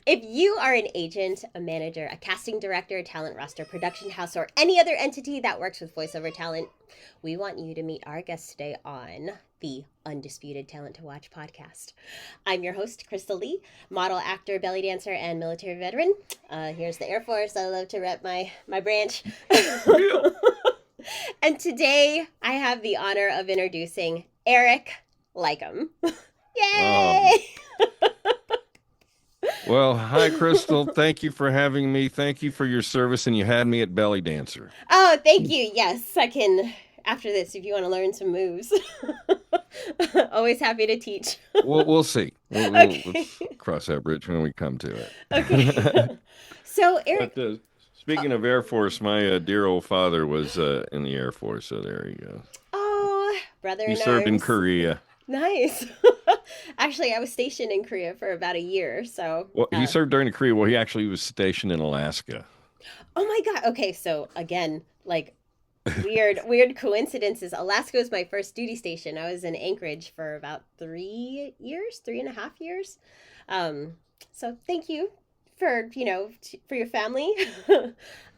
If you are an agent, a manager, a casting director, talent roster, production house, or any other entity that works with voiceover talent, we want you to meet our guest today on the Undisputed Talent to Watch podcast. I'm your host, Crystal Lee, model, actor, belly dancer, and military veteran. Here's the Air Force. I love to rep my branch. And today I have the honor of introducing Eric Leikam. Yay! Well, hi, Crystal. Thank you for having me. Thank you for your service, and you had me at belly dancer. Oh, thank you. Yes, I can, after this, if you want to learn some moves. Always happy to teach. We'll see. Okay. Let's cross that bridge when we come to Okay. it. So, Eric, But speaking of Air Force, my dear old father was in the Air Force, so there you go. oh, brother He in served in arms. Korea. Nice. Actually, I was stationed in Korea for about a year, so. Well, he served during the Korea War. He actually was stationed in Alaska. Oh my God. Okay, so again, like weird coincidences. Alaska was my first duty station. I was in Anchorage for about 3 years, 3.5 years. So thank you for for your family.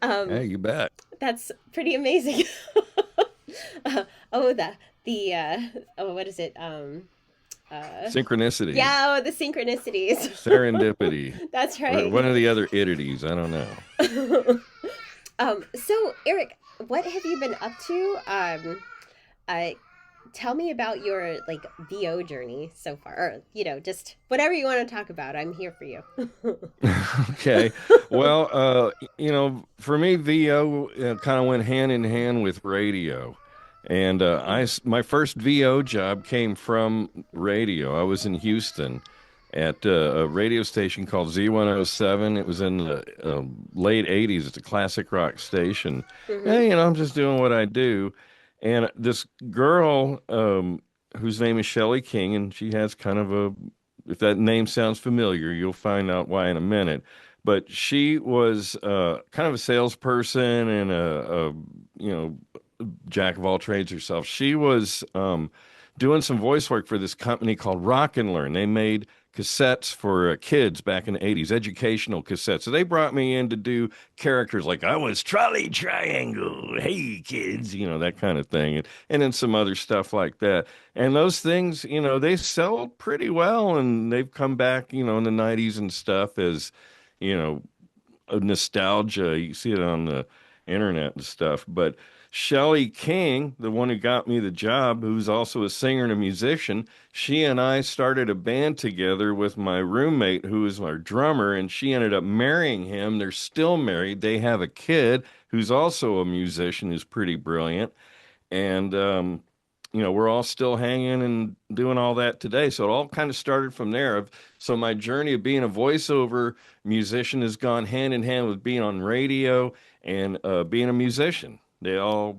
Hey, you bet. That's pretty amazing. Oh, what is it? Synchronicity. Yeah, the synchronicities. Serendipity. That's Or right. one of the other ittities. I don't know. So Eric, what have you been up to? Uh, Tell me about your VO journey so far, or just whatever you want to talk about. I'm here for you. Okay. Well, for me, VO kind of went hand in hand with radio. And my first VO job came from radio. I was in Houston at a radio station called Z107. It was in the late 80s. It's a classic rock station. Hmm. And, I'm just doing what I do. And this girl, whose name is Shelley King, and she has kind of if that name sounds familiar, you'll find out why in a minute. But she was kind of a salesperson and jack of all trades herself. She was doing some voice work for this company called Rock and Learn. They made cassettes for kids back in the 80s, educational cassettes. So they brought me in to do characters like I was Trolley Triangle, hey kids, that kind of thing. And then some other stuff like that. And those things, they sell pretty well. And they've come back, in the 90s and stuff as, a nostalgia. You see it on the internet and stuff. But Shelley King, the one who got me the job, who's also a singer and a musician, she and I started a band together with my roommate, who is our drummer, and she ended up marrying him. They're still married. They have a kid who's also a musician, who's pretty brilliant. And, we're all still hanging and doing all that today. So it all kind of started from there. So my journey of being a voiceover musician has gone hand in hand with being on radio and being a musician. They all,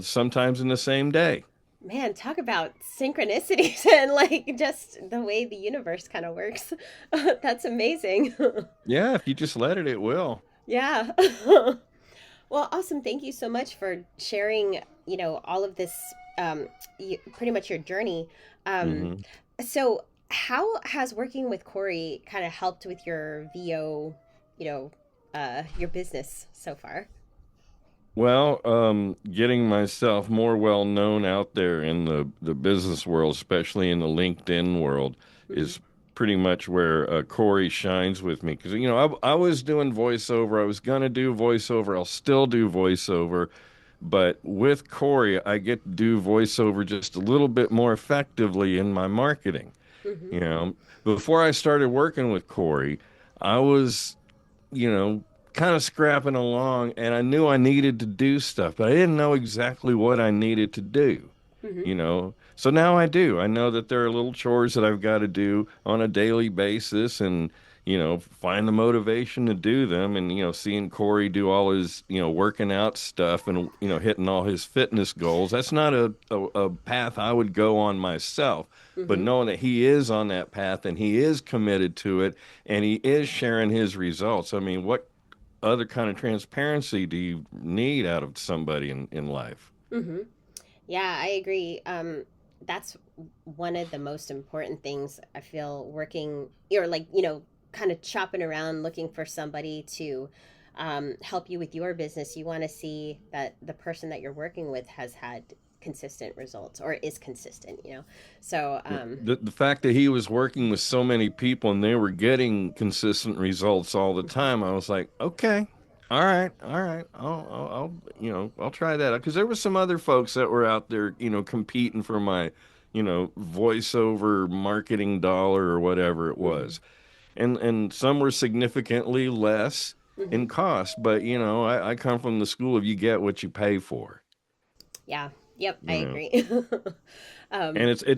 sometimes in the same day. Man, talk about synchronicities and just the way the universe kind of works. That's amazing. Yeah, if you just let it, it will. Yeah. Well, awesome. Thank you so much for sharing, all of this, pretty much your journey. Um, hmm so how has working with Corey kind of helped with your VO, your business so far? Well, getting myself more well known out there in the business world, especially in the LinkedIn world, Hmm. is pretty much where Corey shines with me. Because, I was doing voiceover. I was going to do voiceover. I'll still do voiceover. But with Corey, I get to do voiceover just a little bit more effectively in my marketing. Hmm. You know, before I started working with Corey, I was, kind of scrapping along and I knew I needed to do stuff, but I didn't know exactly what I needed to do, Hmm. So now I do. I know that there are little chores that I've got to do on a daily basis and, find the motivation to do them. And, seeing Corey do all his, working out stuff and, hitting all his fitness goals, that's not a path I would go on myself. But Hmm. knowing that he is on that path and he is committed to it and he is sharing his results, I mean, what other kind of transparency do you need out of somebody in life? Hmm. Yeah, I agree. That's one of the most important things I feel working, or kind of chopping around looking for somebody to help you with your business, you want to see that the person that you're working with has had consistent results or is consistent, you know? So, The fact that he was working with so many people and they were getting consistent results all the time, I was like, okay, all right, I'll try that because there were some other folks that were out there, competing for my, voiceover marketing dollar or whatever it mhm, was, and some were significantly less mhm. in cost, but I come from the school of you get what you pay for, Yeah. Yep. I you know. agree. And um,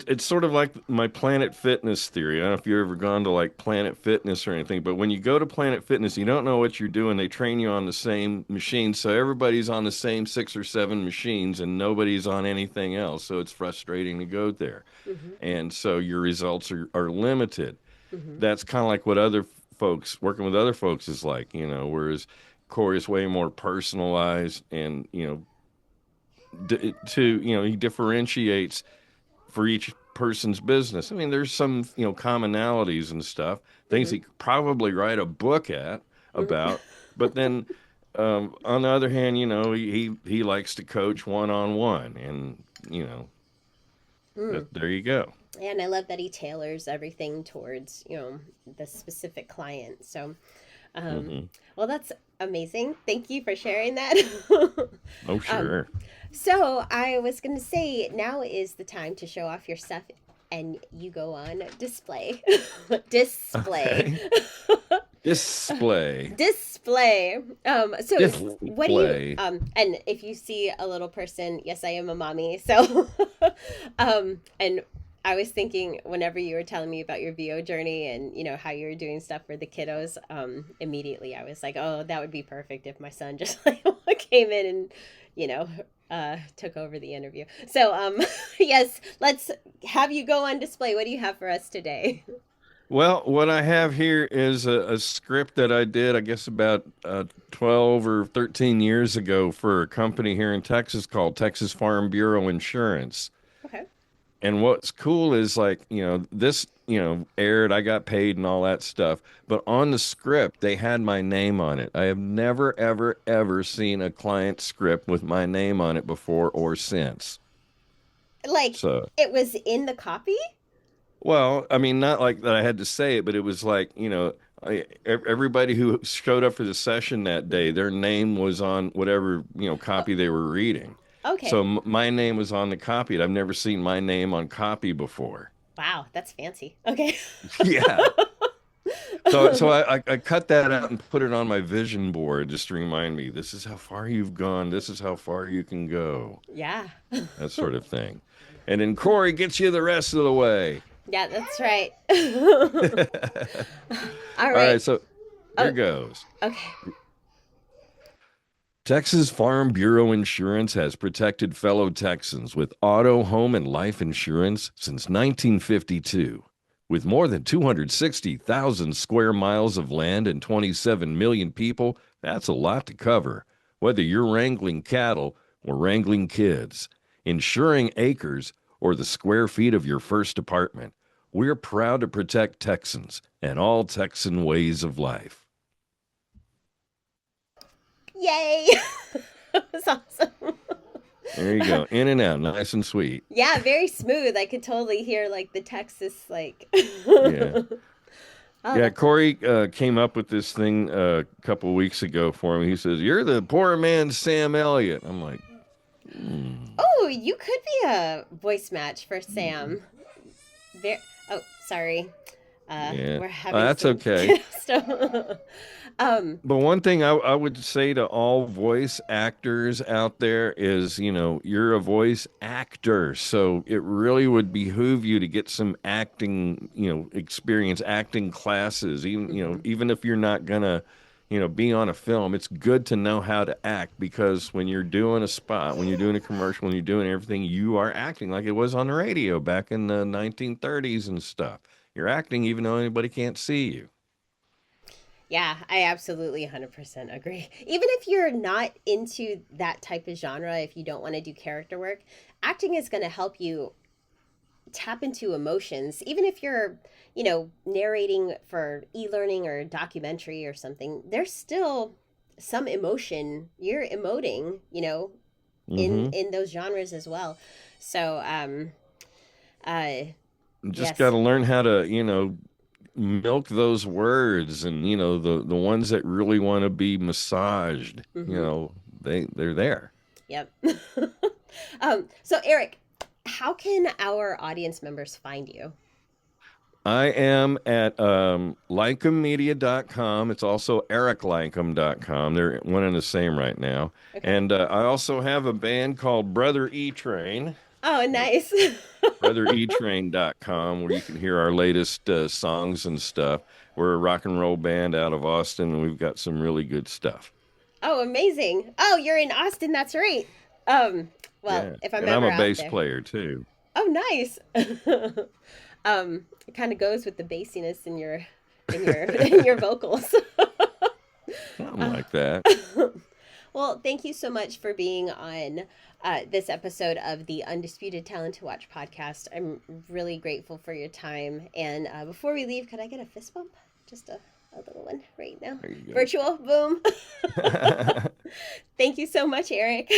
it's sort of like my Planet Fitness theory. I don't know if you've ever gone to like Planet Fitness or anything, but when you go to Planet Fitness, you don't know what you're doing. They train you on the same machines, so everybody's on the same 6 or 7 machines, and nobody's on anything else. So it's frustrating to go there, mhm, and so your results are limited. mhm, That's kind of like what other folks working with other folks is like, whereas Corey's way more personalized, and he differentiates for each person's business. I mean, there's some, commonalities and stuff, things mhm, he could probably write a book mhm. about, but then on the other hand, he likes to coach one on one, and Mm. there you go. And I love that he tailors everything towards, the specific client. So, um, Hmm. well, that's amazing. Thank you for sharing that. Oh, um, sure. so I was going to say now is the time to show off your stuff and you go on display. Display. Okay. Display. Display. So what do you Display. and if you see a little person, yes, I am a mommy. So and I was thinking whenever you were telling me about your VO journey and how you were doing stuff for the kiddos, immediately I was like, oh, that would be perfect if my son just like came in and you know took over the interview. So yes, let's have you go on display. What do you have for us today? Well, what I have here is a script that I did, I guess, about 12 or 13 years ago for a company here in Texas called Texas Farm Bureau Insurance. Okay. And what's cool is like, this, aired, I got paid and all that stuff. But on the script, they had my name on it. I have never, ever, ever seen a client script with my name on it before or since. Like So. it was in the copy? Well, I mean, not like that I had to say it, but it was like, everybody who showed up for the session that day, their name was on whatever, Oh, copy they were reading. So okay. my name was on the copy. I've never seen my name on copy before. Wow, that's fancy. Okay. Yeah. So I cut that out and put it on my vision board just to remind me, this is how far you've gone. This is how far you can go. Yeah. That sort of thing. And then Corey gets you the rest of the way. Yeah, that's right. All All right. right, so here Oh, goes. okay. Texas Farm Bureau Insurance has protected fellow Texans with auto, home, and life insurance since 1952. With more than 260,000 square miles of land and 27 million people, that's a lot to cover. Whether you're wrangling cattle or wrangling kids, insuring acres or the square feet of your first apartment, we're proud to protect Texans and all Texan ways of life. Yay. That was awesome. There you go. In and out, nice and sweet. Yeah, very smooth. I could totally hear like the Texas like Yeah. Oh, Yeah, that's awesome. Corey came up with this thing a couple of weeks ago for me. He says, "You're the poor man's Sam Elliott." I'm like, hmm. Oh, you could be a voice match for Sam. Very, oh, sorry. Yeah, We're having that's some okay. kiddo stuff. um, But one thing I would say to all voice actors out there is, you're a voice actor. So it really would behoove you to get some acting, experience, acting classes. Even, mhm. even if you're not gonna, be on a film, it's good to know how to act because when you're doing a spot, when you're doing a commercial, when you're doing everything, you are acting like it was on the radio back in the 1930s and stuff. You're acting even though anybody can't see you. Yeah, I absolutely 100% agree. Even if you're not into that type of genre, if you don't want to do character work, acting is going to help you tap into emotions, even if you're, narrating for e-learning or documentary or something, there's still some emotion you're emoting, Mm-hmm. in those genres as well. So, uh, Just got yes. to learn how to, milk those words, and the ones that really want to be massaged, Mm-hmm. they're there. Yep. So Eric, how can our audience members find you? I am at LeikамMedia.com. It's also EricLeikam.com. They're one and the same right now. Okay. And I also have a band called Brother E Train. Oh, It's nice. BrotherETrain.com, where you can hear our latest songs and stuff. We're a rock and roll band out of Austin, and we've got some really good stuff. Oh, amazing. Oh, you're in Austin. That's right. Um, well, Yeah. if I'm And I'm ever a out bass there. player too. Oh, nice. It kind of goes with the bassiness in your vocals. Something Uh, like that. well, thank you so much for being on this episode of the Undisputed Talent to Watch podcast. I'm really grateful for your time. And before we leave, could I get a fist bump? Just a little one right now. There you Virtual, boom. go. Thank you so much, Eric.